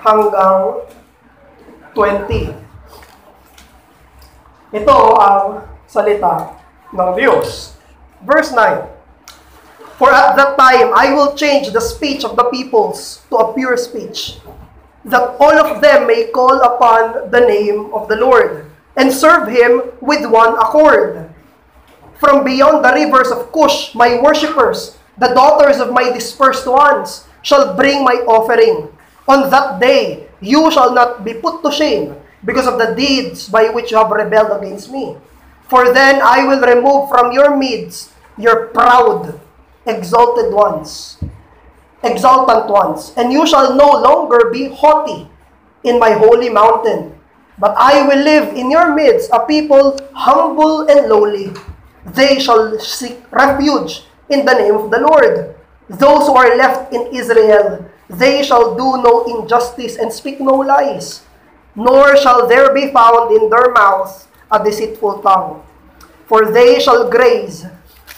hanggang 20. Ito ang salita ng Diyos. Verse 9. For at that time I will change the speech of the peoples to a pure speech, that all of them may call upon the name of the Lord, and serve Him with one accord. From beyond the rivers of Cush, my worshippers, the daughters of my dispersed ones, shall bring my offering. On that day you shall not be put to shame, because of the deeds by which you have rebelled against me. For then I will remove from your midst your proud, exalted ones, exultant ones, and you shall no longer be haughty in my holy mountain. But I will live in your midst a people humble and lowly. They shall seek refuge in the name of the Lord. Those who are left in Israel, they shall do no injustice and speak no lies, nor shall there be found in their mouth a deceitful tongue. For they shall graze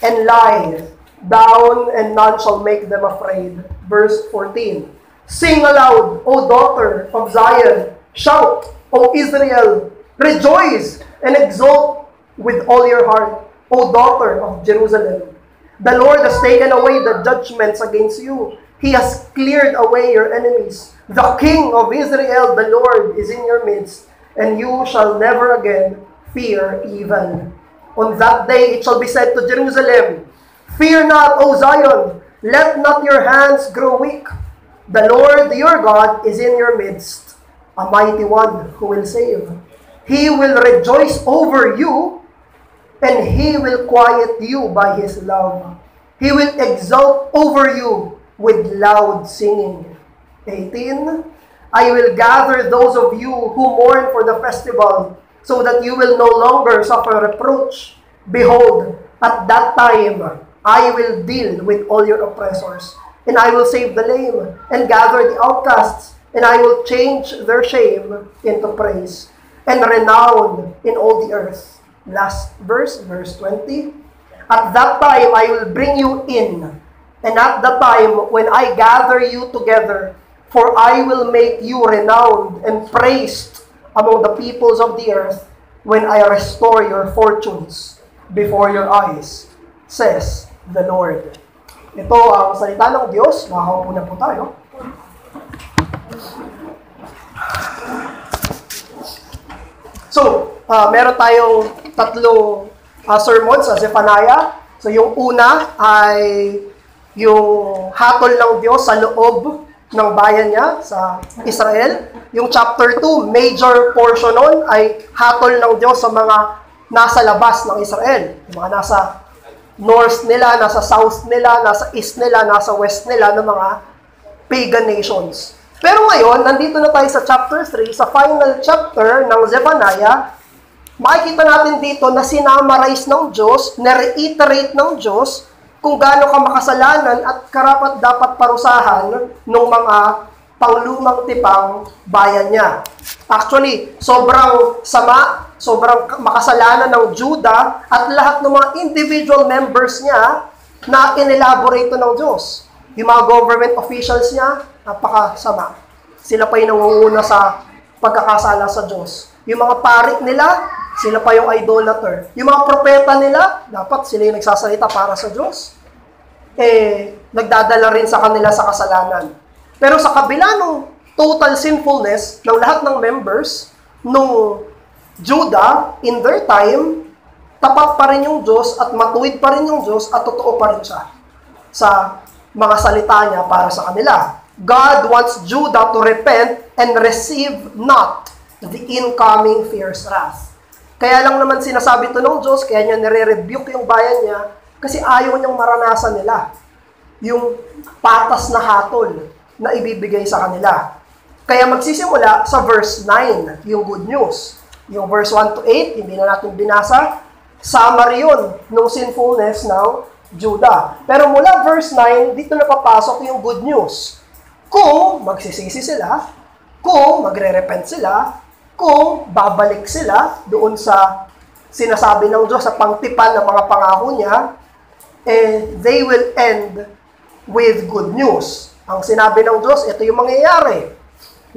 and lie down, and none shall make them afraid. Verse 14. Sing aloud, O daughter of Zion. Shout, O Israel. Rejoice and exult with all your heart, O daughter of Jerusalem. The Lord has taken away the judgments against you. He has cleared away your enemies. The King of Israel, the Lord, is in your midst, and you shall never again fear evil. On that day it shall be said to Jerusalem, Fear not, O Zion, let not your hands grow weak. The Lord your God is in your midst, a mighty one who will save. He will rejoice over you, and He will quiet you by His love. He will exult over you with loud singing. 18. I will gather those of you who mourn for the festival, so that you will no longer suffer reproach. Behold, at that time I will deal with all your oppressors, and I will save the lame, and gather the outcasts, and I will change their shame into praise, and renown in all the earth. Last verse, verse 20. At that time I will bring you in, and at the time when I gather you together, for I will make you renowned and praised among the peoples of the earth, when I restore your fortunes before your eyes, says the Lord. Ito ang salita ng Diyos. Makakaupo na po tayo. So, meron tayong tatlong sermon sa Zephaniah. So, yung una ay yung hatol ng Diyos sa loob ng bayan niya sa Israel. Yung chapter 2, major portion nun ay hatol ng Diyos sa mga nasa labas ng Israel. Yung mga nasa north nila, nasa south nila, nasa east nila, nasa west nila ng mga pagan nations. Pero ngayon, nandito na tayo sa chapter 3, sa final chapter ng Zephaniah. Makikita natin dito na sinamarize ng Diyos, na-reiterate ng Diyos kung gaano ka makasalanan at karapat dapat parusahan ng mga panglumang tipang bayan niya. Actually, sobrang sama, sobrang makasalanan ng Judah at lahat ng mga individual members niya na inelaborate ng Diyos. Yung mga government officials niya, napakasama. Sila pa yung nangunguna sa pagkakasala sa Diyos. Yung mga pari nila, sila pa yung idolater. Yung mga propeta nila, dapat sila yung nagsasalita para sa Diyos. Nagdadala rin sa kanila sa kasalanan. Pero sa kabila ng total sinfulness ng lahat ng members ng Judah, in their time, tapat pa rin yung Diyos at matuwid pa rin yung Diyos at totoo pa rin siya sa mga salita niya para sa kanila. God wants Judah to repent and receive not the incoming fierce wrath. Kaya lang naman sinasabi ito ng Diyos, kaya niya nire-rebuke yung bayan niya, kasi ayaw niyang maranasan nila yung patas na hatol na ibibigay sa kanila. Kaya magsisimula sa verse 9, yung good news. Yung verse 1 to 8, hindi na natin binasa, summary yun ng sinfulness ng Judah. Pero mula verse 9, dito na papasok yung good news. Kung magsisisi sila, kung magre-repent sila, kung babalik sila doon sa sinasabi ng Diyos sa pangtipan ng mga pangako niya, they will end with good news. Ang sinabi ng Diyos, ito yung mangyayari.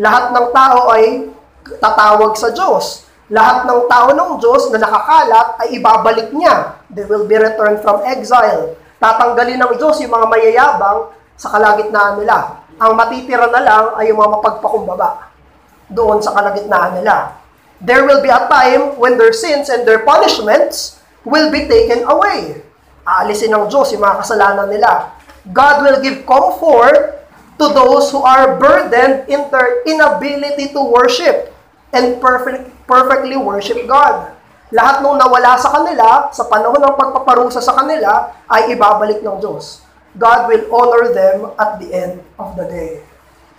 Lahat ng tao ay tatawag sa Diyos. Lahat ng tao ng Diyos na nakakalat ay ibabalik niya. They will be returned from exile. Tatanggalin ng Diyos yung mga mayayabang sa kalagitnaan nila. Ang matitira na lang ay yung mga mapagpakumbaba doon sa kalagitnaan nila. There will be a time when their sins and their punishments will be taken away. Aalisin ng Diyos yung mga kasalanan nila. God will give comfort to those who are burdened in their inability to worship and perfectly worship God. Lahat nung nawala sa kanila, sa panahon ng pagpaparusa sa kanila, ay ibabalik ng Diyos. God will honor them at the end of the day.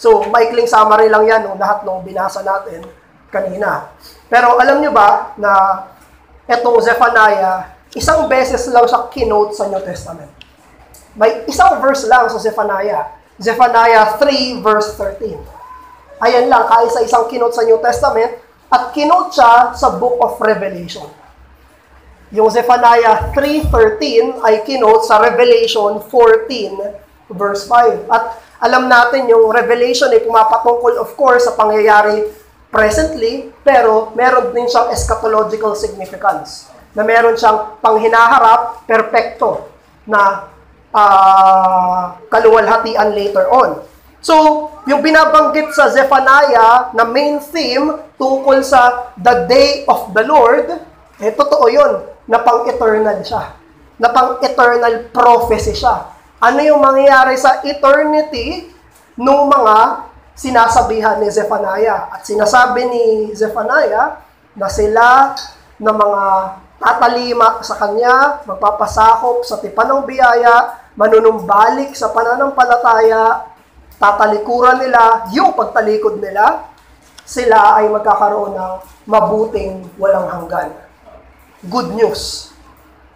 So, maikling summary lang yan, lahat nung binasa natin kanina. Pero alam nyo ba na etong Zephaniah, isang beses lang siya kinote sa New Testament. May isang verse lang sa Zephaniah. Zephaniah 3 verse 13. Ayan lang, kaisa isang kinote sa New Testament, at kinote siya sa Book of Revelation. Yung Zephaniah 3:13 ay kinote sa Revelation 14 verse 5. At alam natin yung Revelation ay pumapatungkol of course sa pangyayari presently, pero meron din siyang eschatological significance. Na meron siyang panghinaharap, perpekto na kaluwalhatian later on. So, yung binabanggit sa Zephaniah na main theme tungkol sa the day of the Lord, totoo yun, na pang-eternal siya. Na pang-eternal prophecy siya. Ano yung mangyayari sa eternity nung mga sinasabihan ni Zephaniah? At sinasabi ni Zephaniah na sila na mga tatalima sa kanya, magpapasakop sa tipan ng biyaya, manunumbalik sa pananampalataya, tatalikuran nila, yung pagtalikod nila, sila ay magkakaroon ng mabuting walang hanggan. Good news.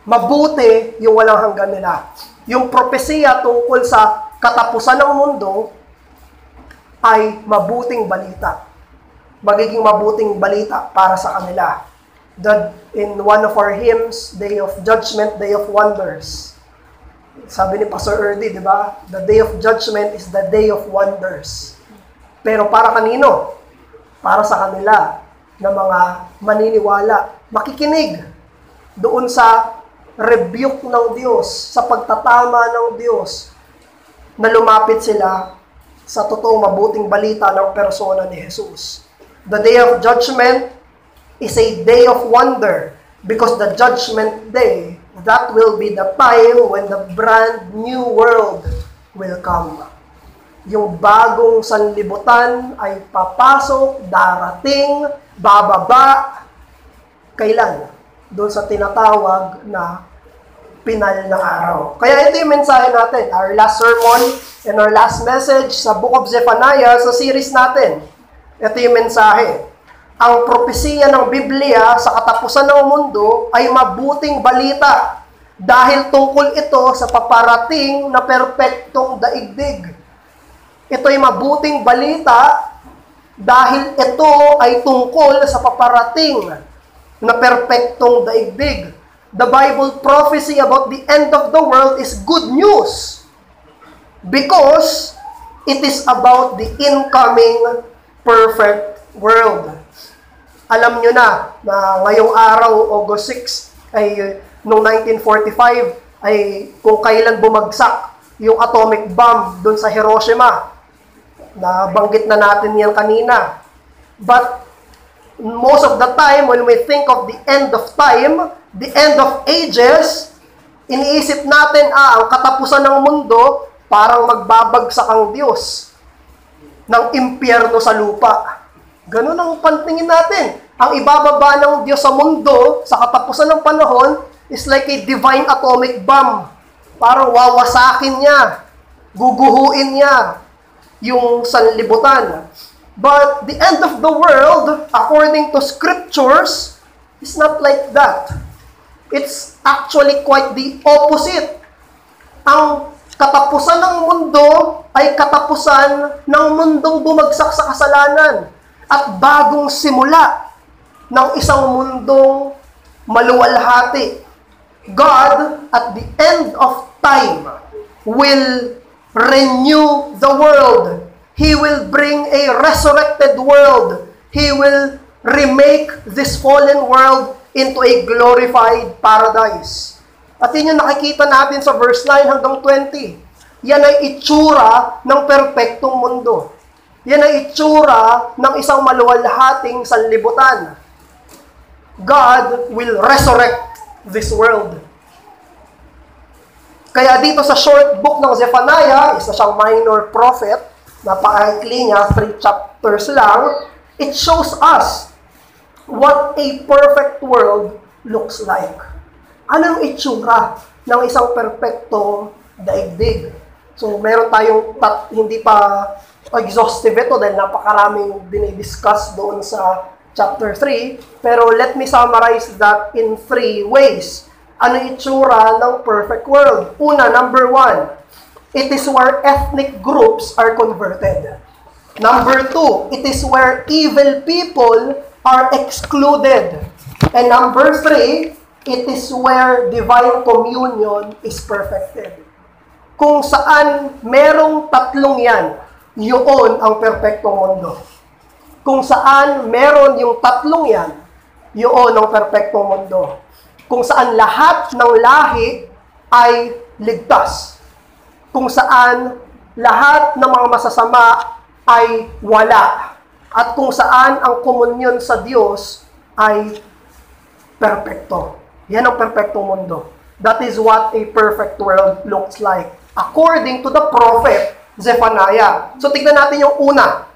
Mabuti yung walang hanggan nila. Yung propesiya tungkol sa katapusan ng mundo ay mabuting balita. Magiging mabuting balita para sa kanila. In one of our hymns, Day of Judgment, Day of Wonders. Sabi ni Pastor Erdy, di ba? The day of judgment is the day of wonders. Pero para kanino? Para sa kanila na mga maniniwala, makikinig doon sa rebuke ng Diyos, sa pagtatama ng Diyos, na lumapit sila sa totoong mabuting balita ng persona ni Jesus. The day of judgment is a day of wonder because the judgment day, that will be the time when the brand new world will come. Yung bagong sanlibutan ay papasok, darating, bababa. Kailan? Doon sa tinatawag na pinal ng araw. Kaya ito yung mensahe natin. Our last sermon and our last message sa Book of Zephaniah sa series natin. Ito yung mensahe. Ang propesiya ng Biblia sa katapusan ng mundo ay mabuting balita dahil tungkol ito sa paparating na perpektong daigdig. Ito ay mabuting balita dahil ito ay tungkol sa paparating na perpektong daigdig. The Bible prophecy about the end of the world is good news because it is about the incoming perfect world. Alam nyo na ngayong araw, August 6, ay noong 1945, ay kung kailan bumagsak yung atomic bomb doon sa Hiroshima. Nabanggit na natin yan kanina. But most of the time, when we think of the end of time, the end of ages, iniisip natin, ang katapusan ng mundo, parang magbabagsak ang Diyos ng impyerno sa lupa. Ganun ang pantingin natin. Ang ibababa ng Diyos sa mundo, sa katapusan ng panahon, is like a divine atomic bomb. Parang wawasakin niya, guguhuin niya yung sanlibutan. But the end of the world, according to scriptures, is not like that. It's actually quite the opposite. Ang katapusan ng mundo ay katapusan ng mundong bumagsak sa kasalanan at bagong simula ng isang mundong maluwalhati. God, at the end of time, will renew the world He will bring a resurrected world. He will remake this fallen world into a glorified paradise. At yun yung nakikita natin sa verse 9 hanggang 20. Yan ay itsura ng perpektong mundo. Yan ay itsura ng isang maluwalhating sanlibutan. God will resurrect this world. Kaya dito sa short book ng Zephaniah, isa siyang minor prophet, napakaikli niya, 3 chapters lang, it shows us what a perfect world looks like. Anong itsura ng isang perpektong daigdig? So, meron tayong hindi pa exhaustive ito dahil napakaraming dinidiscuss doon sa chapter 3. Pero let me summarize that in 3 ways. Ano itsura ng perfect world? Una, number 1, it is where ethnic groups are converted. Number 2, it is where evil people are excluded. And number 3, it is where divine communion is perfected. Kung saan merong tatlong yan, yun ang perpektong mundo. Kung saan meron yung tatlong yan, yun ang perpektong mundo. Kung saan lahat ng lahi ay ligtas. Kung saan lahat ng mga masasama ay wala. At kung saan ang komunyon sa Diyos ay perpekto. Yan ang perpektong mundo. That is what a perfect world looks like, according to the prophet Zephaniah. So tignan natin yung una,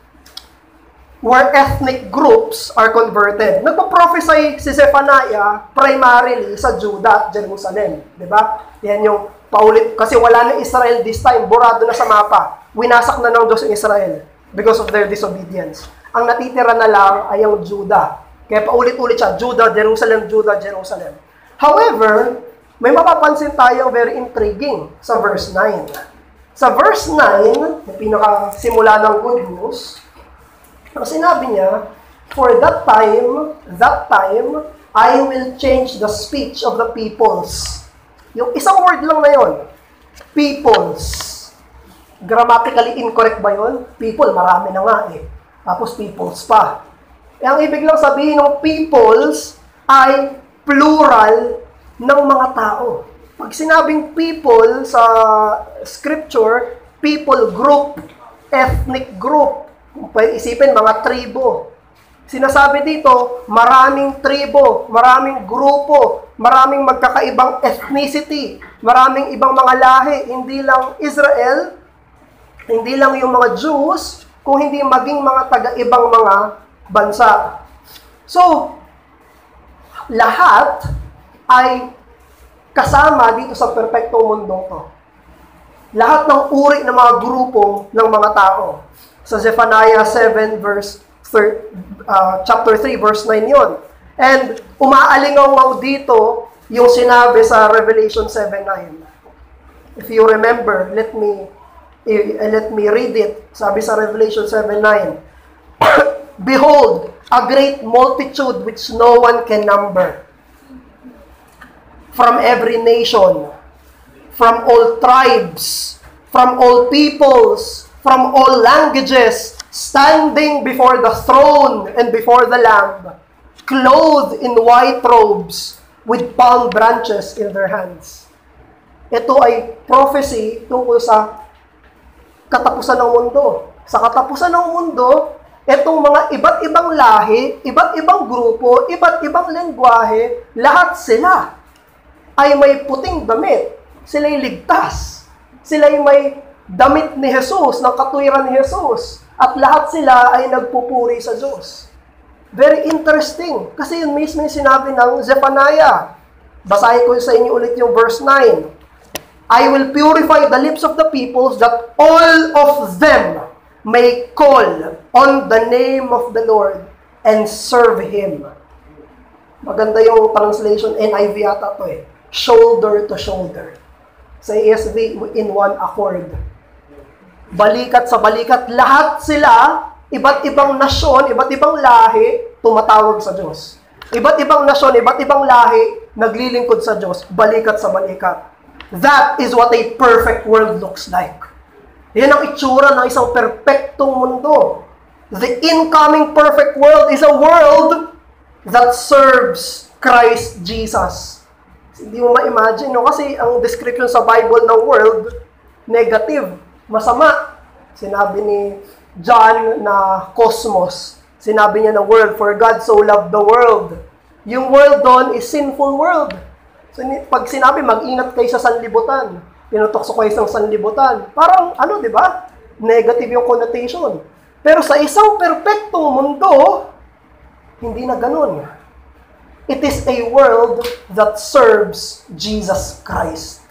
where ethnic groups are converted. Nagpa-prophesy si Zephaniah primarily sa Judah at Jerusalem. Diba? Yan yung paulit. Kasi wala na Israel this time. Burado na sa mapa. Winasak na ng Diyos yung Israel because of their disobedience. Ang natitira na lang ay ang Judah. Kaya paulit-ulit siya, Judah, Jerusalem, Judah, Jerusalem. However, may mapapansin tayo very intriguing sa verse 9. Sa verse 9, yung pinakasimula ng good news, ang sinabi niya, for that time, I will change the speech of the peoples. Yung isang word lang na yun, peoples. Grammatically incorrect ba yun? People, marami na nga eh. Tapos peoples pa. Ang ibig lang sabihin ng peoples ay plural ng mga tao. Pag sinabing people sa scripture, people group, ethnic group. Kung pwede isipin, mga tribo. Sinasabi dito, maraming tribo, maraming grupo, maraming magkakaibang ethnicity, maraming ibang mga lahi. Hindi lang Israel, hindi lang yung mga Jews, kung hindi maging mga taga-ibang mga bansa. So, lahat ay kasama dito sa perpektong mundo to. Lahat ng uri ng mga grupo ng mga tao. Sa Zephaniah 7 chapter 3 verse 9 yon. And umaalingaw dito yung sinabi sa Revelation 7:9. If you remember, let me read it. Sabi sa Revelation 7:9. Behold, a great multitude which no one can number. From every nation, from all tribes, from all peoples, from all languages, standing before the throne and before the Lamb, clothed in white robes, with palm branches in their hands. Ito ay prophecy tungkol sa katapusan ng mundo. Sa katapusan ng mundo, itong mga iba't ibang lahi, iba't ibang grupo, iba't ibang lengguwahe, lahat sila ay may puting damit. Sila'y ligtas. Sila'y may damit ni Jesus, ng katuwiran ni Jesus. At lahat sila ay nagpupuri sa Diyos. Very interesting. Kasi yun mismo yung sinabi ng Zephaniah. Basahin ko sa inyo ulit yung verse 9. I will purify the lips of the peoples that all of them may call on the name of the Lord and serve Him. Maganda yung translation, NIV yata to eh. Shoulder to shoulder. Sa ESV, in one accord. Balikat sa balikat, lahat sila, iba't ibang nasyon, iba't ibang lahi, tumatawag sa Diyos. Iba't ibang nasyon, iba't ibang lahi, naglilingkod sa Diyos, balikat sa balikat. That is what a perfect world looks like. Yan ang itsura ng isang perpektong mundo. The incoming perfect world is a world that serves Christ Jesus. Hindi mo ma-imagine, no? Kasi ang description sa Bible ng world, negative, masama. Sinabi ni John na cosmos. Sinabi niya na world, for God so loved the world. Yung world doon is sinful world. So, pag sinabi, mag-ingat kayo sa sanlibutan, pinutokso kayo sa sanlibutan, parang, di ba? Negative yung connotation. Pero sa isang perpektong mundo, hindi na ganun. It is a world that serves Jesus Christ.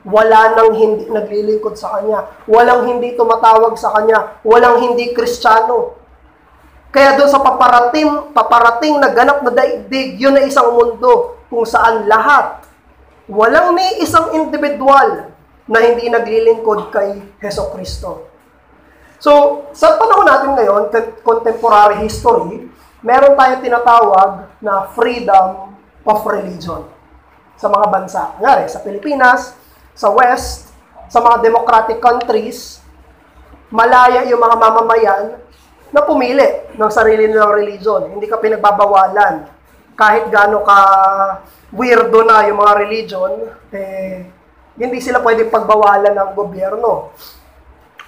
Wala nang hindi naglilingkod sa Kanya. Walang hindi tumatawag sa Kanya. Walang hindi Kristiyano. Kaya doon sa paparating na ganap na daigdig, yun na isang mundo kung saan lahat, walang ni isang individual na hindi naglilingkod kay Heso Kristo. So, sa panahon natin ngayon, contemporary history, meron tayong tinatawag na freedom of religion sa mga bansa. Ngari, sa Pilipinas, sa West, sa mga democratic countries, malaya yung mga mamamayan na pumili ng sarili nilang religion. Hindi ka pinagbabawalan. Kahit gaano ka weirdo na yung mga religion, hindi sila pwede pagbawalan ng gobyerno.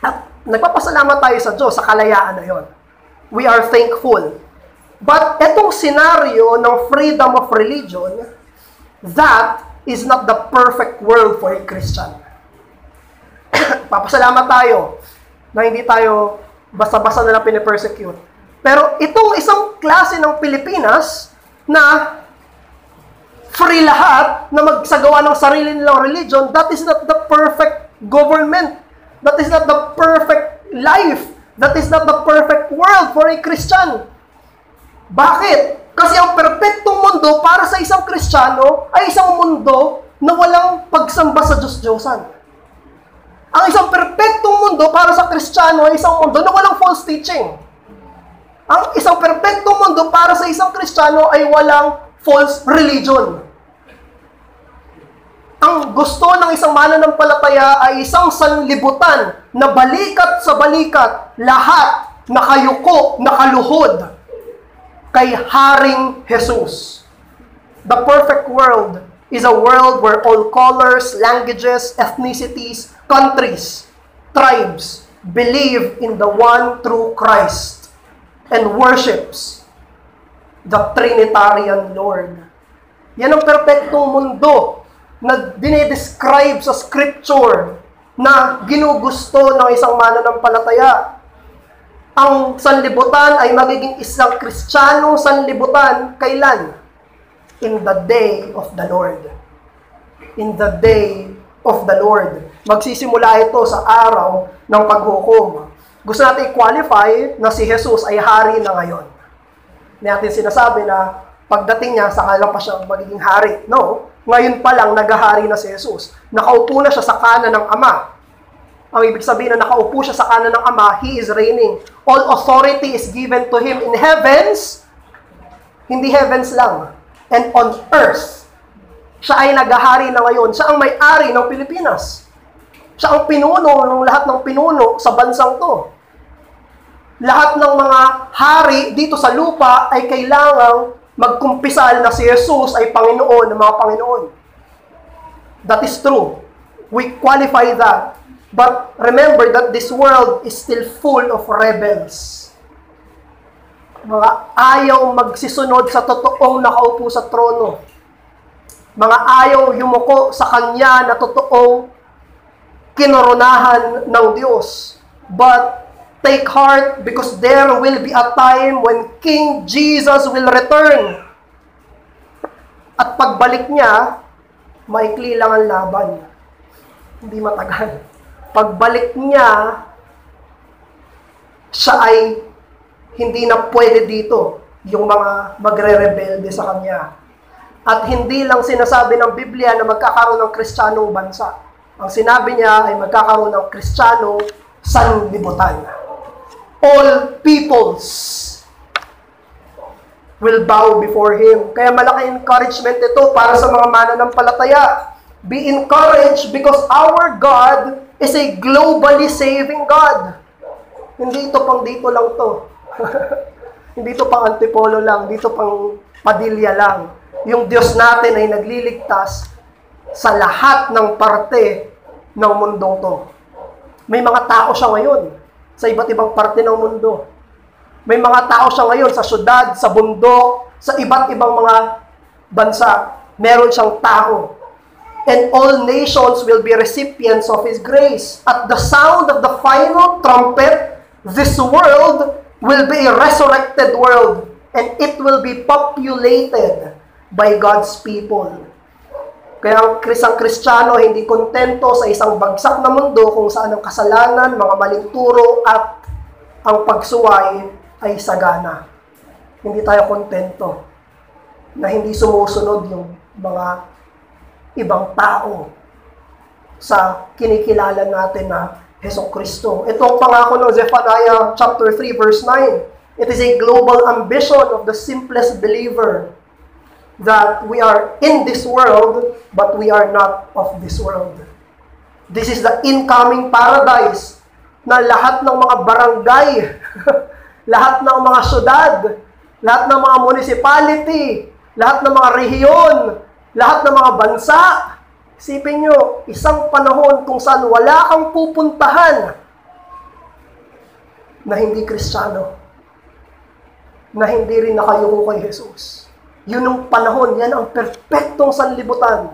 At nagpapasalamat tayo sa Diyos sa kalayaan na yon. We are thankful. But etong senaryo ng freedom of religion, that is not the perfect world for a Christian. Papasalamat tayo na hindi tayo basta-basta na lang pinipersecute. Pero itong isang klase ng Pilipinas na free lahat na magsagawa ng sarili nilang religion, that is not the perfect government. That is not the perfect life. That is not the perfect world for a Christian. Bakit? Kasi ang perpektong mundo para sa isang Kristiyano ay isang mundo na walang pagsamba sa Diyos-Diyosan. Ang isang perpektong mundo para sa Kristiyano ay isang mundo na walang false teaching. Ang isang perpektong mundo para sa isang Kristiyano ay walang false religion. Ang gusto ng isang mananampalataya ay isang sanlibutan na balikat sa balikat, lahat nakayuko, nakaluhod kay Haring Jesus. The perfect world is a world where all colors, languages, ethnicities, countries, tribes believe in the one true Christ and worships the Trinitarian Lord. Yan ang perpektong mundo na dinidescribe sa scripture na ginugusto ng isang mananampalataya. Ang sanlibutan ay magiging isang Kristiyanong sanlibutan kailan? In the day of the Lord. In the day of the Lord. Magsisimula ito sa araw ng paghukom. Gusto natin i-qualify na si Jesus ay hari na ngayon. Hindi natin sinasabi na pagdating niya, saka lang pa siya magiging hari. No. Ngayon pa lang, naghahari na si Jesus. Nakaupo na siya sa kanan ng Ama. Ang ibig sabihin na nakaupo siya sa kanan ng Ama, He is reigning. All authority is given to Him in heavens, hindi heavens lang, and on earth. Siya ay naghahari na ngayon. Siya ang may-ari ng Pilipinas. Siya ang pinuno ng lahat ng pinuno sa bansang to. Lahat ng mga hari dito sa lupa ay kailangang magkumpisal na si Jesus ay Panginoon ng mga Panginoon. That is true. We qualify that. But remember that this world is still full of rebels. Mga ayaw magsisunod sa totoong nakaupo sa trono. Mga ayaw yumuko sa Kanya na totoong kinoronahan ng Diyos. But take heart because there will be a time when King Jesus will return. At pagbalik niya, maikli lang ang laban. Hindi matagal. Pagbalik niya, siya ay hindi na pwede dito yung mga magre-rebelde sa kanya. At hindi lang sinasabi ng Biblia na magkakaroon ng Kristiyanong bansa. Ang sinabi niya ay magkakaroon ng Kristiyanong sanlibutan. All peoples will bow before Him. Kaya malaki encouragement ito para sa mga mananampalataya. Be encouraged because our God is a globally saving God. Hindi ito pang dito lang to. Hindi ito pang Antipolo lang, dito pang Padilla lang. Yung Diyos natin ay nagliligtas sa lahat ng parte ng mundong to. May mga tao siya ngayon sa iba't ibang parte ng mundo. May mga tao siya ngayon sa syudad, sa bundok, sa iba't ibang mga bansa. Meron siyang tao. And all nations will be recipients of His grace. At the sound of the final trumpet, this world will be a resurrected world, and it will be populated by God's people. Kaya ang Kristiyano hindi kontento sa isang bagsak na mundo kung saan ang kasalanan, mga maling turo at ang pagsuway ay sagana. Hindi tayo kontento na hindi sumusunod yung mga ibang tao sa kinikilala natin na Hesukristo. Ito ang pangako ng Zephaniah chapter 3 verse 9. It is a global ambition of the simplest believer that we are in this world, but we are not of this world. This is the incoming paradise na lahat ng mga barangay, lahat ng mga syudad, lahat ng mga municipality, lahat ng mga rehiyon, lahat ng mga bansa. Isipin nyo, isang panahon kung saan wala kang pupuntahan na hindi Kristiyano, na hindi rin nakayuko kay Jesus. Yun ang panahon, yan ang perpektong sanlibutan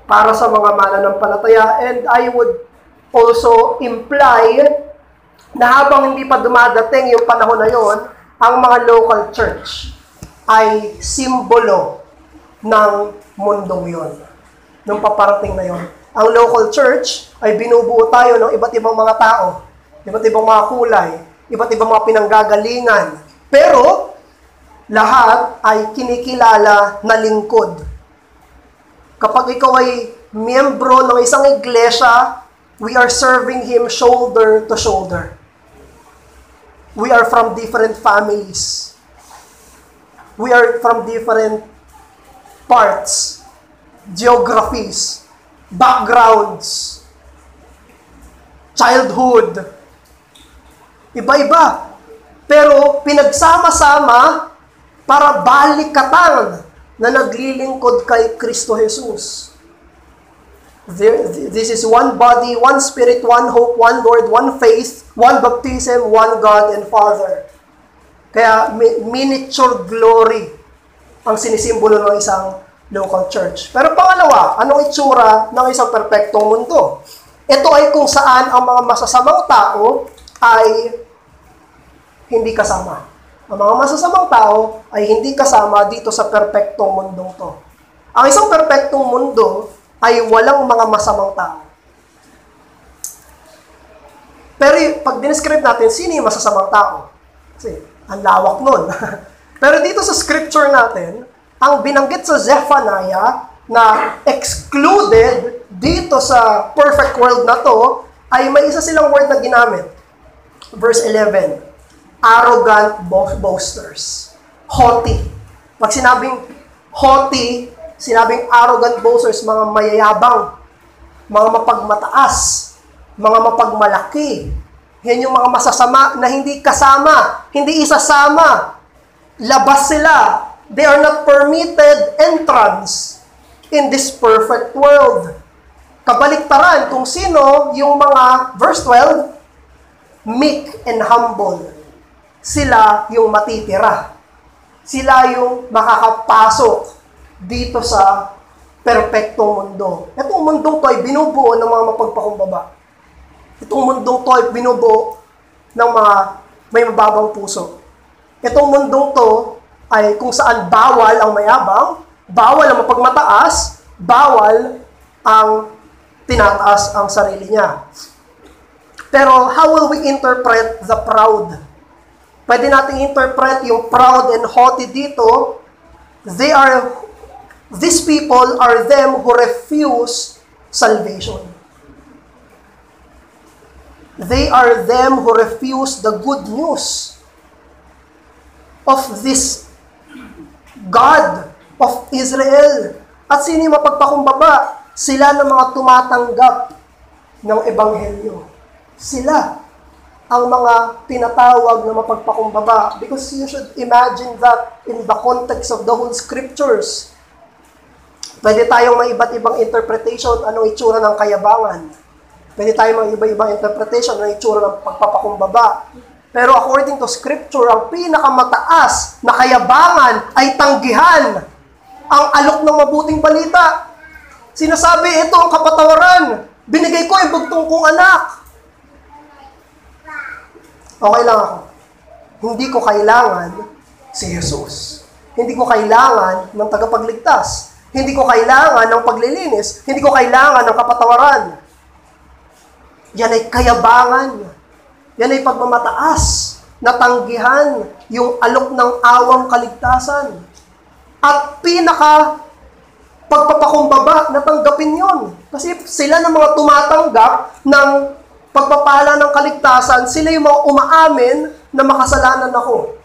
para sa mga mananampalataya. And I would also imply na habang hindi pa dumadating yung panahon na yon, ang mga local church ay simbolo ng mundong yon. Nung paparating na yon. Ang local church ay binubuo tayo ng iba't ibang mga tao, iba't ibang mga kulay, iba't ibang mga pinanggagalingan. Pero, lahat ay kinikilala na lingkod. Kapag ikaw ay miyembro ng isang iglesia, we are serving Him shoulder to shoulder. We are from different families. We are from different parts, geographies, backgrounds, childhood. Iba-iba. Pero pinagsama-sama para balikatan na naglilingkod kay Kristo Jesus. This is one body, one spirit, one hope, one Lord, one faith, one baptism, one God and Father. Kaya miniature glory ang sinisimbolo ng isang local church. Pero pangalawa, anong itsura ng isang perpektong mundo? Ito ay kung saan ang mga masasamang tao ay hindi kasama. Ang mga masasamang tao ay hindi kasama dito sa perpektong mundong to. Ang isang perpektong mundo ay walang mga masamang tao. Pero pag dinescribe natin, sino yung masasamang tao? Kasi ang lawak nun. Pero dito sa scripture natin, ang binanggit sa Zephaniah na excluded dito sa perfect world na to, ay may isa silang word na ginamit. Verse 11. Arrogant boasters. Haughty. Pag sinabing haughty, sinabing arrogant boasters, mga mayayabang, mga mapagmataas, mga mapagmalaki. Yan yung mga masasama na hindi kasama, hindi isasama. Labas sila. They are not permitted entrance in this perfect world. Kabaliktaran kung sino yung mga, verse 12, meek and humble. Sila yung matitira. Sila yung makakapasok dito sa perpektong mundo. Itong mundong to ay binubuo ng mga mapagpakumbaba. Itong mundong to ay binubuo ng mga may mababang puso. Itong mundong to ay kung saan bawal ang mayabang, bawal ang mapagmataas, bawal ang tinataas ang sarili niya. Pero how will we interpret the proud? Pwede nating interpret yung proud and haughty dito. These people are them who refuse salvation. They are them who refuse the good news of this God of Israel. At sino yung mapagpakumbaba? Sila na mga tumatanggap ng Ebanghelyo. Sila ang mga tinatawag na mapagpakumbaba. Because you should imagine that in the context of the whole scriptures. Pwede tayong may iba't ibang interpretation anong itsura ng kayabangan. Pwede tayong may iba-ibang interpretation anong itsura ng pagpapakumbaba. Pero according to scripture, ang pinakamataas na kayabangan ay tanggihan ang alok ng mabuting balita. Sinasabi, ito ang kapatawaran. Binigay ko ang bugtong kong anak. Okay lang ako. Hindi ko kailangan si Jesus. Hindi ko kailangan ng tagapagligtas. Hindi ko kailangan ng paglilinis. Hindi ko kailangan ng kapatawaran. Yan ay kayabangan. Yan ay pagmamataas na tanggihan yung alok ng awang kaligtasan. At pagpapakumbaba na tanggapin yon. Kasi sila ng mga tumatanggap ng pagpapala ng kaligtasan, sila yung mga umaamin na makasalanan ako.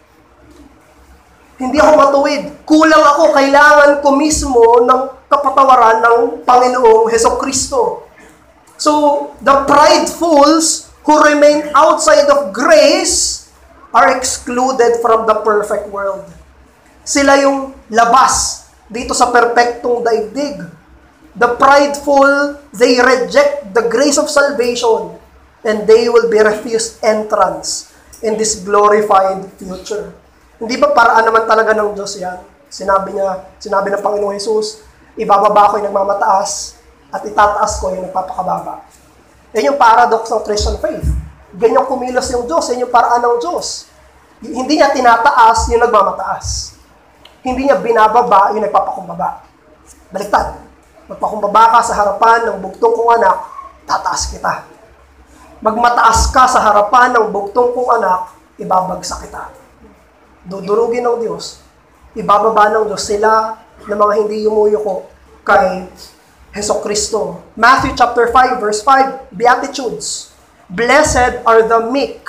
Hindi ako matuwid. Kulang ako. Kailangan ko mismo ng kapatawaran ng Panginoong Hesukristo. So, the pridefuls who remain outside of grace are excluded from the perfect world. Sila yung labas dito sa perpektong daigdig. The prideful, they reject the grace of salvation and they will be refused entrance in this glorified future. Hindi ba paraan naman talaga ng Diyos yan? Sinabi ng Panginoong Jesus, ibababa ko yung nagmamataas at itataas ko yung nagpapakababa. Yan yung paradox ng Christian faith. Ganyan kumilos yung Diyos, yan yung paraan ng Diyos. Hindi niya tinataas yung nagmamataas. Hindi niya binababa yung nagpapakumbaba. Baliktad. Magpakumbaba ka sa harapan ng bugtong kong anak, tataas kita. Magmataas ka sa harapan ng bugtong kong anak, ibabagsak kita. Dudurugin ng Diyos, ibababa ng Diyos sila na mga hindi yumuyuko kay Hesukristo. Matthew chapter 5, verse 5, Beatitudes. Blessed are the meek,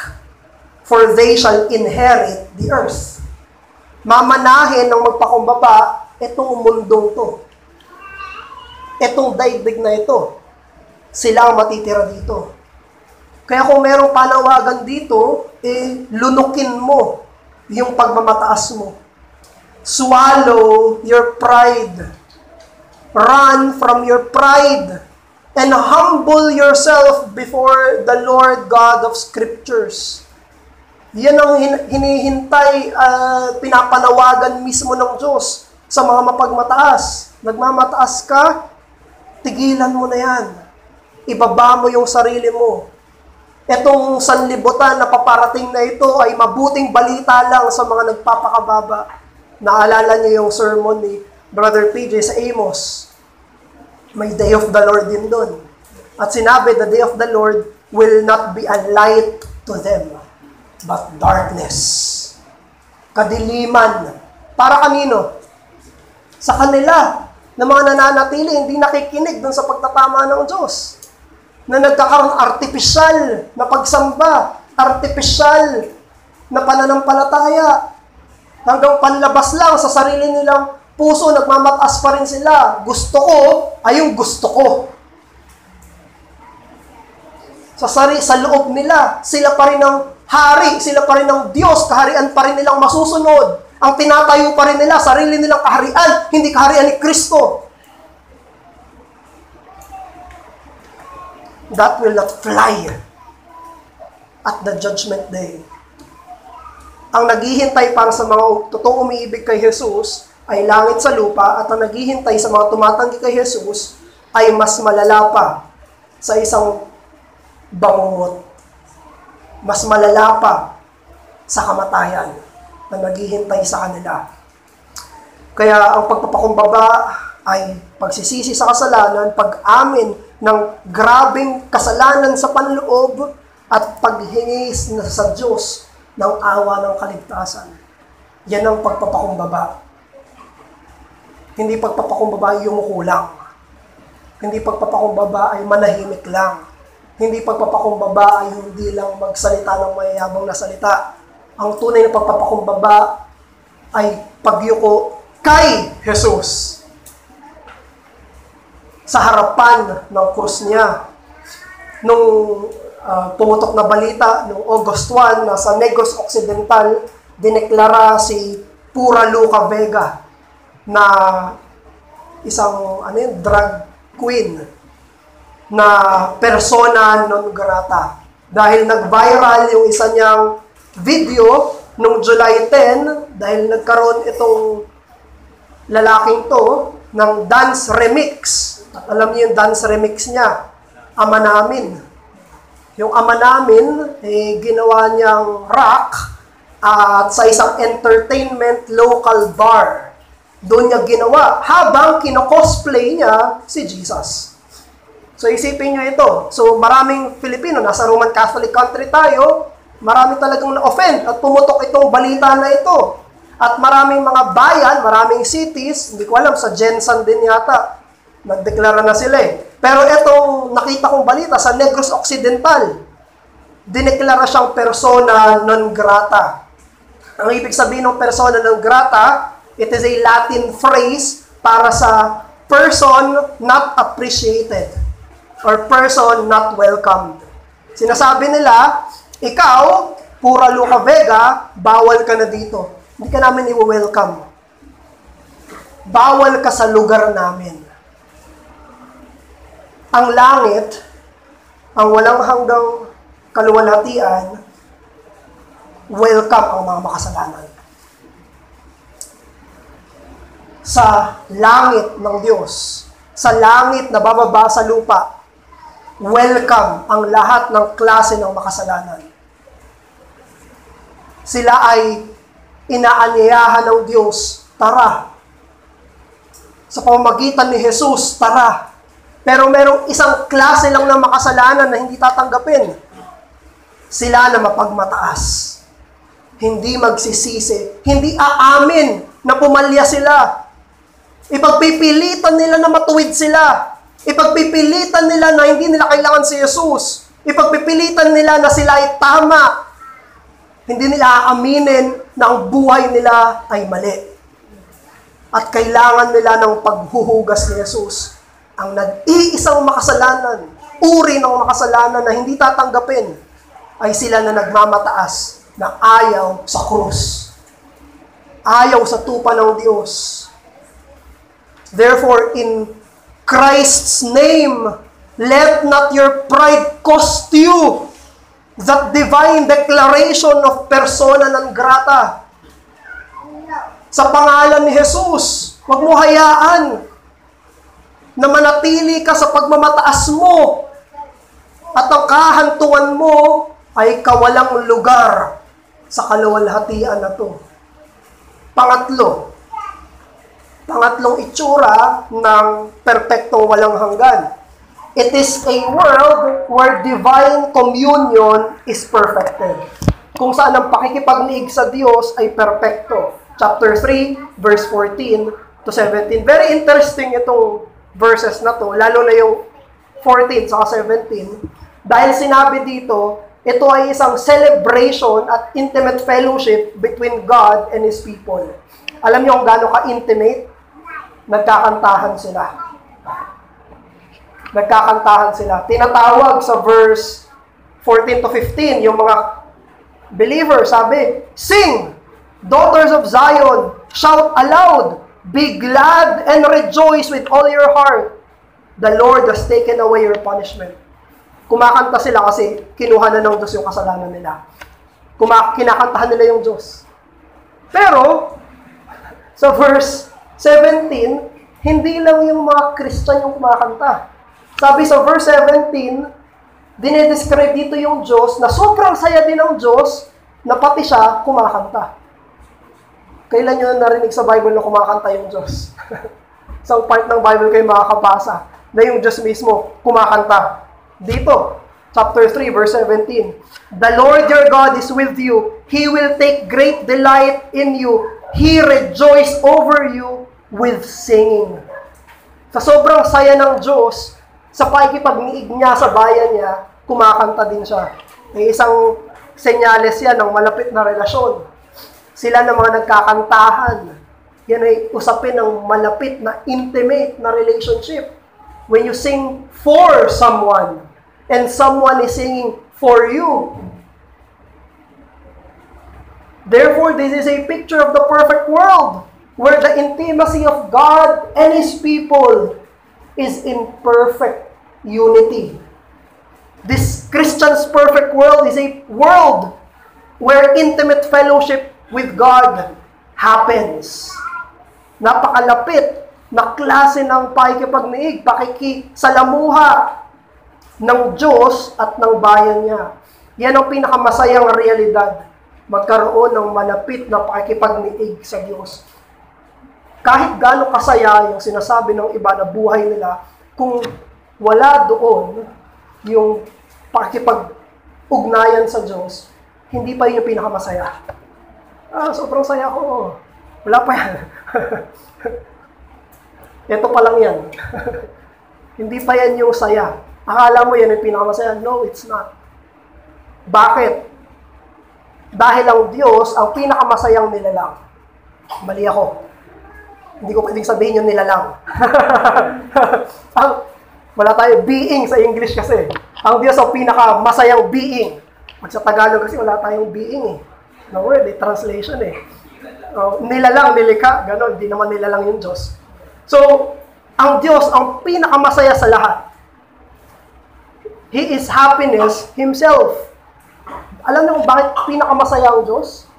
for they shall inherit the earth. Mamanahin ng magpakumbaba itong mundong to. Itong daigdig na ito. Sila ang matitira dito. Kaya kung merong panawagan dito, lunukin mo yung pagmamataas mo. Swallow your pride. Run from your pride. And humble yourself before the Lord God of Scriptures. Yan ang hinihintay, pinapanawagan mismo ng Diyos sa mga mapagmataas. Nagmamataas ka, tigilan mo na yan. Ibaba mo yung sarili mo. Etong sanlibutan na paparating na ito ay mabuting balita lang sa mga nagpapakababa. Naalala niyo yung sermon ni Brother PJ sa Amos. May day of the Lord din doon. At sinabi, the day of the Lord will not be a light to them, but darkness. Kadiliman. Para kanino? Sa kanila, na mga nananatili, hindi nakikinig dun sa pagtatama ng Diyos. Na nagkakaroon artificial na pagsamba, artificial na pananampalataya. Hanggang panlabas lang sa sarili nilang puso, nagmamataas pa rin sila. Gusto ko ay yung gusto ko. Sa loob nila, sila pa rin ang hari, sila pa rin ang Diyos, kaharian pa rin nilang masusunod. Ang tinatayo pa rin nila, sarili nilang kaharian, hindi kaharian ni Kristo. That will not fly at the judgment day. Ang naghihintay para sa mga totoong umiibig kay Jesus ay langit sa lupa, at ang naghihintay sa mga tumatanggi kay Jesus ay mas malala pa sa isang bangungot. Mas malala pa sa kamatayan na naghihintay sa kanila. Kaya ang pagpapakumbaba ay pagsisisi sa kasalanan, pag-amin ng grabing kasalanan sa panloob, at paghingi sa Diyos ng awa ng kaligtasan. Yan ang pagpapakumbaba. Hindi pagpapakumbaba ay yumukulang. Hindi pagpapakumbaba ay manahimik lang. Hindi pagpapakumbaba ay hindi lang magsalita ng mayayabang na salita. Ang tunay na pagpapakumbaba ay pagyuko kay Jesus sa harapan ng krus niya. nung pumutok na balita, nung August 1, na sa Negros Occidental, dineklara si Pura Luca Vega na isang drug queen na persona non grata. Dahil nag-viral yung isa niyang video nung July 10, dahil nagkaroon itong lalaking to ng dance remix. At alam niyo yung dance remix niya, Ama Namin. Yung Ama Namin, ginawa niyang rock at sa isang entertainment local bar. Doon niya ginawa habang kino-cosplay niya si Jesus. So isipin niyo ito. So maraming Filipino, nasa Roman Catholic country tayo, marami talagang na-offend at pumutok itong balita na ito. At maraming mga bayan, maraming cities, hindi ko alam, sa Jensen din yata, nagdeklara na sila eh. Pero itong nakita kong balita sa Negros Occidental, dineklara siyang persona non grata. Ang ibig sabihin ng persona non grata, it is a Latin phrase para sa person not appreciated or person not welcomed. Sinasabi nila, ikaw, Pura Luca Vega, bawal ka na dito. Hindi ka namin i-welcome. Bawal ka sa lugar namin. Ang langit, ang walang hanggang kaluwalhatian, welcome ang mga makasalanan. Sa langit ng Diyos, sa langit na bababa sa lupa, welcome ang lahat ng klase ng makasalanan. Sila ay inaanyayahan ng Diyos, tara. Sa pamamagitan ni Jesus, tara. Pero merong isang klase lang ng makasalanan na hindi tatanggapin. Sila na mapagmataas. Hindi magsisisi. Hindi aamin na pumalya sila. Ipagpipilitan nila na matuwid sila. Ipagpipilitan nila na hindi nila kailangan si Jesus. Ipagpipilitan nila na sila ay tama. Hindi nila aaminin na ang buhay nila ay mali. At kailangan nila ng paghuhugas ni Jesus. Ang nag-iisang makasalanan, uri ng makasalanan na hindi tatanggapin, ay sila na nagmamataas na ayaw sa krus. Ayaw sa tupa ng Diyos. Therefore, in Christ's name, let not your pride cost you that divine declaration of persona non grata. Sa pangalan ni Jesus, huwag mo hayaan na manatili ka sa pagmamataas mo at ang kahantungan mo ay kawalang lugar sa kaluwalhatian na to. Pangatlong itsura ng perpektong walang hanggan. It is a world where divine communion is perfected. Kung saan ang pakikipagniig sa Diyos ay perpekto. Chapter 3, verse 14 to 17. Very interesting itong verses na to, lalo na yung 14 saka 17. Dahil sinabi dito, ito ay isang celebration at intimate fellowship between God and His people. Alam niyo kung gaano ka-intimate? Nagkakantahan sila. Tinatawag sa verse 14 to 15, yung mga believers, sabi, sing, daughters of Zion, shout aloud, be glad and rejoice with all your heart. The Lord has taken away your punishment. Kumakanta sila kasi kinuha na ng Diyos yung kasalanan nila. Kinakantahan nila yung Diyos. Pero, sa verse 17, hindi lang yung mga Christian yung kumakanta. Sabi sa verse 17, dinedescribe dito yung Diyos na sobrang saya din ng Diyos na pati siya kumakanta. Kailan nyo narinig sa Bible na kumakanta yung Diyos? Isang part ng Bible kayo makakabasa na yung Diyos mismo kumakanta. Dito, chapter 3, verse 17. The Lord your God is with you. He will take great delight in you. He rejoice over you with singing. Sa sobrang saya ng Diyos, sa pakikipagniig niya sa bayan niya, kumakanta din siya. May isang senyales yan ng malapit na relasyon. Sila na mga nagkakantahan. Yan ay usapin ng malapit na intimate na relationship. When you sing for someone, and someone is singing for you. Therefore, this is a picture of the perfect world, where the intimacy of God and His people is in perfect unity. This Christian's perfect world is a world where intimate fellowship with God happens. Napakalapit na klase ng pakikipagniig, pakikisalamuha ng Diyos at ng bayan niya. Yan ang pinakamasayang realidad. Magkaroon ng malapit na pakikipagniig sa Diyos. Kahit gaano kasaya yung sinasabi ng iba na buhay nila, kung wala doon yung pakikipag-ugnayan sa Diyos, hindi pa yun yung pinakamasaya. Sobrang saya ko. Wala pa yan. Ito pa lang yan. Hindi pa yan yung saya. Akala mo yan yung pinakamasaya. No, it's not. Bakit? Dahil ang Diyos, ang pinakamasayang nilalang. Mali ako. Hindi ko pwedeng sabihin yung nilalang. Wala tayo being sa English kasi. Ang Diyos ang pinakamasayang being. Pag sa Tagalog kasi wala tayong being eh. No word, translation eh. Nilalang, nilikha, gano'n. Hindi naman nilalang yung Diyos. So, ang Diyos ang pinakamasaya sa lahat. He is happiness Himself. Alam niyo kung bakit pinakamasaya ang Diyos?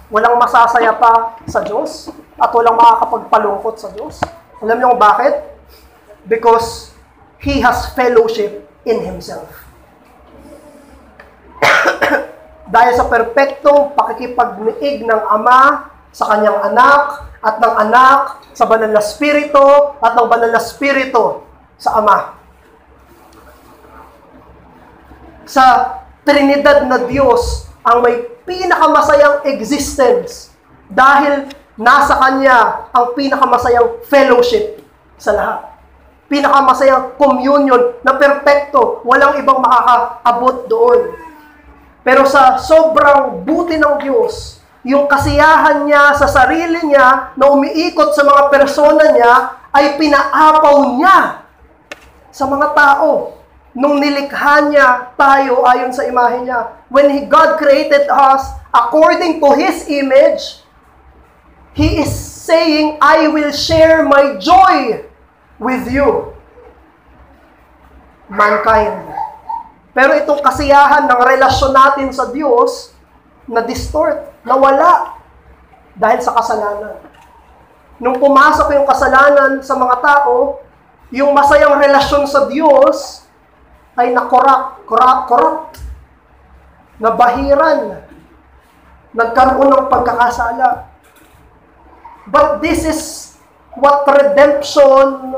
Walang masasaya pa sa Diyos at walang makakapagpalungkot sa Diyos. Alam niyo kung bakit? Because He has fellowship in Himself. Dahil sa perpektong pakikipagniig ng Ama sa Kanyang anak at ng anak sa Banal na Espiritu at ng Banal na Espiritu sa Ama. Sa Trinidad na Diyos ang may pinakamasayang existence dahil nasa Kanya ang pinakamasayang fellowship sa lahat. Pinakamasayang communion na perpekto, walang ibang makakaabot doon. Pero sa sobrang buti ng Diyos, yung kasiyahan niya sa sarili niya na umiikot sa mga persona niya ay pinaapaw niya sa mga tao. Nung nilikha niya tayo ayon sa imahe niya. When God created us according to His image, He is saying, I will share my joy with you. Mankind. Pero itong kasiyahan ng relasyon natin sa Diyos, na-distort, nawala dahil sa kasalanan. Nung pumasok yung kasalanan sa mga tao, yung masayang relasyon sa Diyos ay nakorrupt, nabahiran, nagkaroon ng pagkakasala. But this is what redemption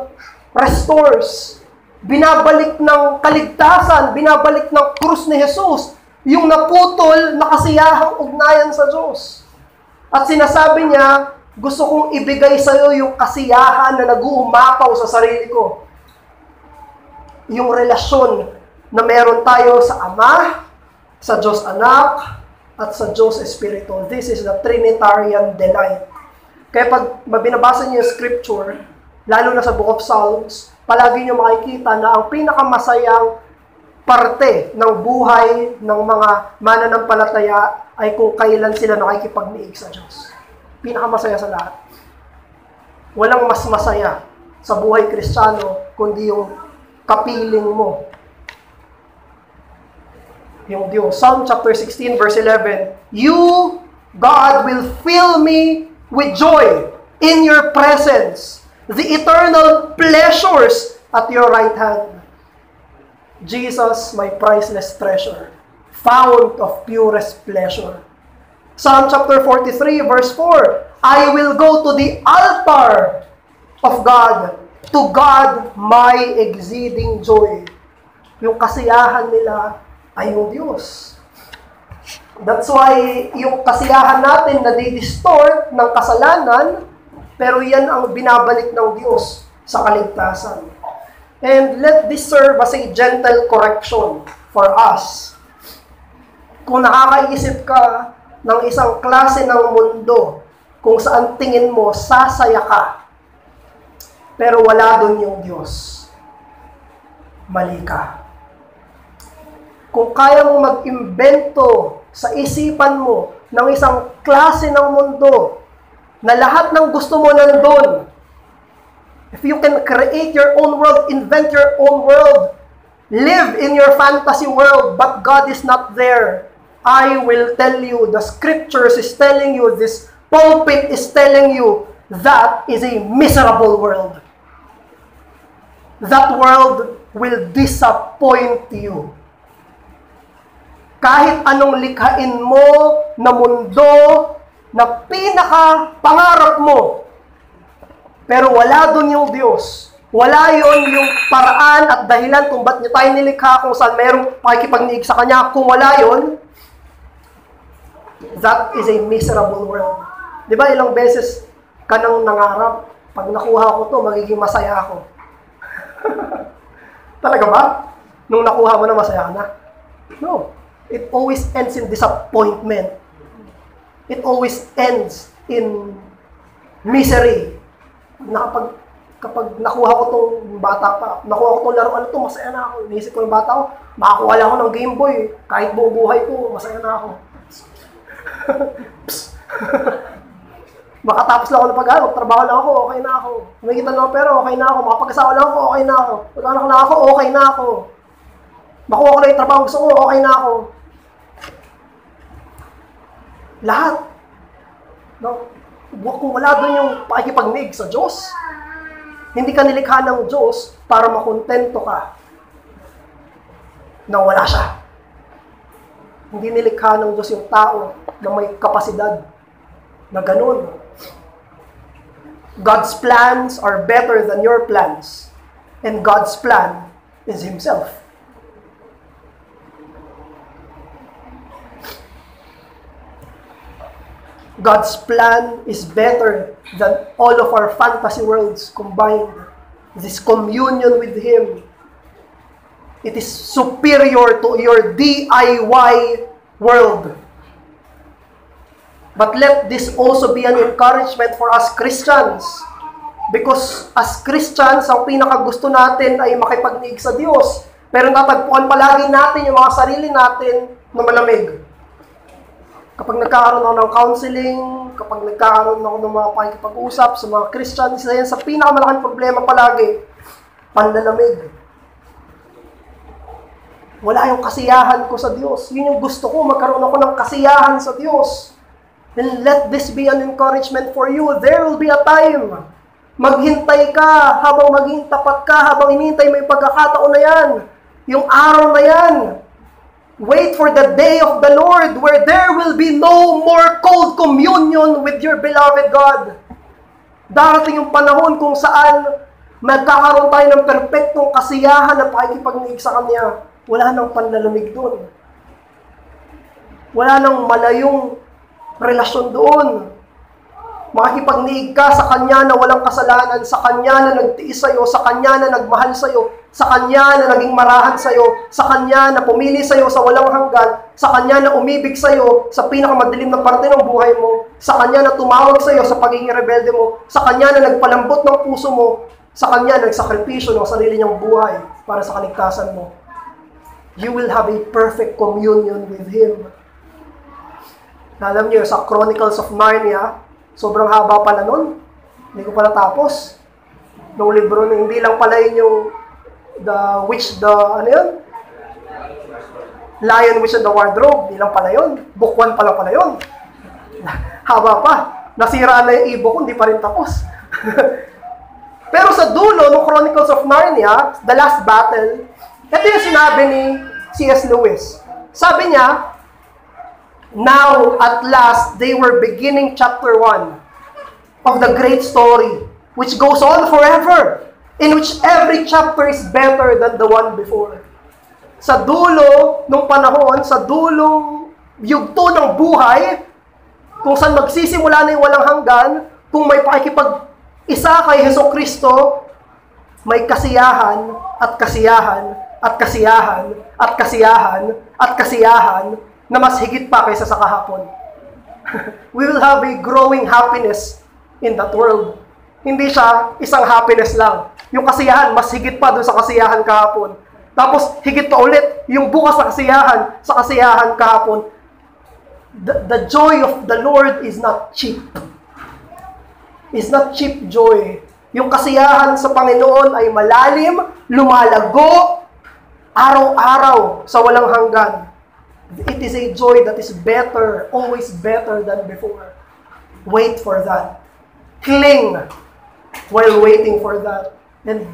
restores. Binabalik ng kaligtasan, binabalik ng krus ni Jesus, yung naputol na kasiyahang ugnayan sa Diyos. At sinasabi niya, gusto kong ibigay sa iyo yung kasiyahan na nag-uumapaw sa sarili ko. Yung relasyon na meron tayo sa Ama, sa Diyos Anak, at sa Diyos Espiritu. This is the Trinitarian delight. Kaya pag binabasa niyo yung scripture, lalo na sa Book of Psalms, palagi niyo makikita na ang pinakamasayang parte ng buhay ng mga mananampalataya ay kung kailan sila nakikipagniig sa Diyos. Pinakamasaya sa lahat. Walang mas masaya sa buhay Kristiyano kundi yung kapiling mo. Yung Diyos. Psalm chapter 16 verse 11, You, God, will fill me with joy in your presence, the eternal pleasures at your right hand. Jesus, my priceless treasure, fount of purest pleasure. Psalm chapter 43 verse 4, I will go to the altar of God, to God my exceeding joy. Yung kasiyahan nila ay yung Diyos. That's why yung kasiyahan natin na di-distort ng kasalanan, pero yan ang binabalik ng Diyos sa kaligtasan. And let this serve as a gentle correction for us. Kung nakakaisip ka ng isang klase ng mundo kung saan tingin mo sasaya ka, pero wala doon yung Diyos, mali ka. kung kaya mong mag-imbento sa isipan mo ng isang klase ng mundo na lahat ng gusto mo nandun, if you can create your own world, invent your own world, live in your fantasy world, but God is not there, I will tell you, the scriptures is telling you, this pulpit is telling you, that is a miserable world. That world will disappoint you. Kahit anong likhain mo na mundo na pinaka-pangarap mo, pero wala doon yung Diyos. Wala yon yung paraan at dahilan kung ba't niya tayo nilikha, kung saan merong pakikipagniig sa Kanya. Kung wala yon, that is a miserable world. Di ba ilang beses ka nang nangarap, pag nakuha ko to, magiging masaya ako. Talaga ba? Nung nakuha mo na, masaya ka na? No. It always ends in disappointment. It always ends in misery. Kapag nakuha ko tong bata pa, nakuha ko tong laruan to, masaya na ako. Inisip ko yung bata ko, makakuha lang ako ng Game Boy. Kahit buong buhay ko, masaya na ako. Makatapos lang ako ng pag-aaral, trabaho lang ako, okay na ako. Kumikita lang ako, pero okay na ako. Makapag-asawa lang ako, okay na ako. Mag-anak na ako, okay na ako. Makuha ko na yung trabaho gusto ko, okay na ako. Lahat. No? Kung wala doon yung pakikipagnig sa Diyos, hindi ka nilikha ng Diyos para makontento ka na wala siya. Hindi nilikha ng Diyos yung tao na may kapasidad na ganun. God's plans are better than your plans. And God's plan is Himself. God's plan is better than all of our fantasy worlds combined. This communion with Him, it is superior to your DIY world. But let this also be an encouragement for us Christians. Because as Christians, ang pinakagusto natin ay makipagniig sa Diyos. Pero natagpuan palagi natin yung mga sarili natin na malamig. Kapag nagkakaroon ako ng counseling, kapag nagkakaroon ako ng mga pakikipag-usap sa mga Christians, isa yan sa pinakamalaking problema palagi, panlalamig. Wala yung kasiyahan ko sa Diyos. Yun yung gusto ko, magkaroon ako ng kasiyahan sa Diyos. Then let this be an encouragement for you. There will be a time. Maghintay ka habang maging tapat ka, habang hinihintay mo yung pagkakataon na yan. Yung araw na yan. Wait for the day of the Lord where there will be no more cold communion with your beloved God. Darating yung panahon kung saan magkakaroon tayo ng perpektong kasiyahan na pakikipagniig sa Kanya. Wala nang panlalamig doon. Wala nang malayong relasyon doon. Makikipagniig ka sa Kanya na walang kasalanan, sa Kanya na nagtiis sa'yo, sa Kanya na nagmahal sa'yo, sa Kanya na naging marahan sa'yo, sa Kanya na pumili sa'yo sa walang hanggan, sa Kanya na umibig sa'yo sa pinakamadilim na parte ng buhay mo, sa Kanya na tumawag sa'yo sa pagiging rebelde mo, sa Kanya na nagpalambot ng puso mo, sa Kanya na nagsakripisyo ng sarili niyang buhay para sa kaligtasan mo. You will have a perfect communion with Him. Alam niyo, sa Chronicles of Narnia, sobrang haba pala nun. Hindi ko pala tapos. Nung libro na hindi lang pala yun yung ano yun? Lion, Witch, and the Wardrobe. Hindi lang pala yun. Book 1 pala yun. Haba pa. Nasira na yung e-book, hindi pa rin tapos. Pero sa dulo, ng Chronicles of Narnia, The Last Battle, ito yung sinabi ni C.S. Lewis. Sabi niya, now, at last, they were beginning chapter 1 of the great story, which goes on forever, in which every chapter is better than the one before. Sa dulo ng panahon, sa dulong yugto ng buhay, kung saan magsisimula na yung walang hanggan, kung may pakikipag-isa kay Jesucristo, may kasiyahan at kasiyahan at kasiyahan at kasiyahan at kasiyahan na mas higit pa kaysa sa kahapon. We will have a growing happiness in that world. Hindi siya isang happiness lang. Yung kasiyahan, mas higit pa doon sa kasiyahan kahapon. Tapos, higit pa ulit, yung bukas sa kasiyahan kahapon, the joy of the Lord is not cheap. Is not cheap joy. Yung kasiyahan sa Panginoon ay malalim, lumalago, araw-araw sa walang hanggan. It is a joy that is better, always better than before. Wait for that. Cling while waiting for that. And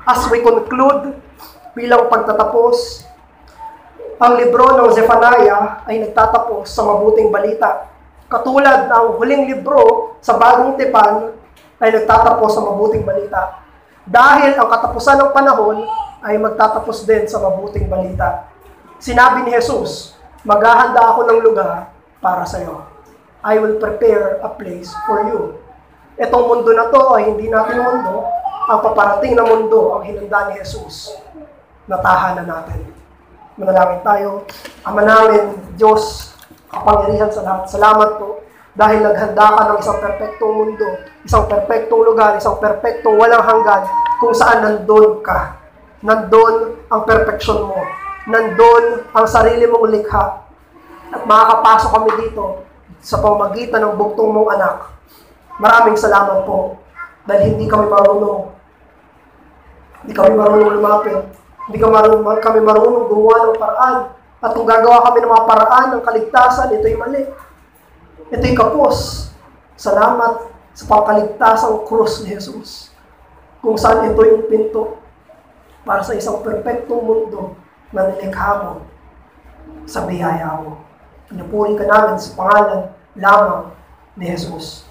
as we conclude, bilang pagtatapos, ang libro ng Zephaniah ay nagtatapos sa mabuting balita. Katulad ng huling libro sa Bagong Tipan ay nagtatapos sa mabuting balita. Dahil ang katapusan ng panahon ay magtatapos din sa mabuting balita. Sinabi ni Jesus, maghahanda ako ng lugar para sa iyo. I will prepare a place for you. Itong mundo na to ay hindi natin mundo. Ang paparating na mundo ang hinanda ni Jesus. Natahanan natin. Manalangin tayo. Ama namin, Diyos, kapangyarihan sa lahat. Salamat po dahil naghanda ka ng isang perpektong mundo, isang perpektong lugar, isang perpektong walang hanggan kung saan nandun ka. Nandun ang perfeksyon mo. Nandun ang sarili mong likha. At makakapasok kami dito sa pamamagitan ng bugtong mong anak. Maraming salamat po dahil hindi kami marunong. Hindi kami marunong lumapit. Hindi kami marunong gumawa ng paraan. At kung gagawa kami ng mga paraan ng kaligtasan, ito'y mali. Ito'y kapos. Salamat sa pangkaligtasang krus ni Jesus. Kung saan ito yung pinto para sa isang perpektong mundo na nilikha mo sa biyaya mo. Pinupuri ka namin sa pangalan lamang ni Jesus.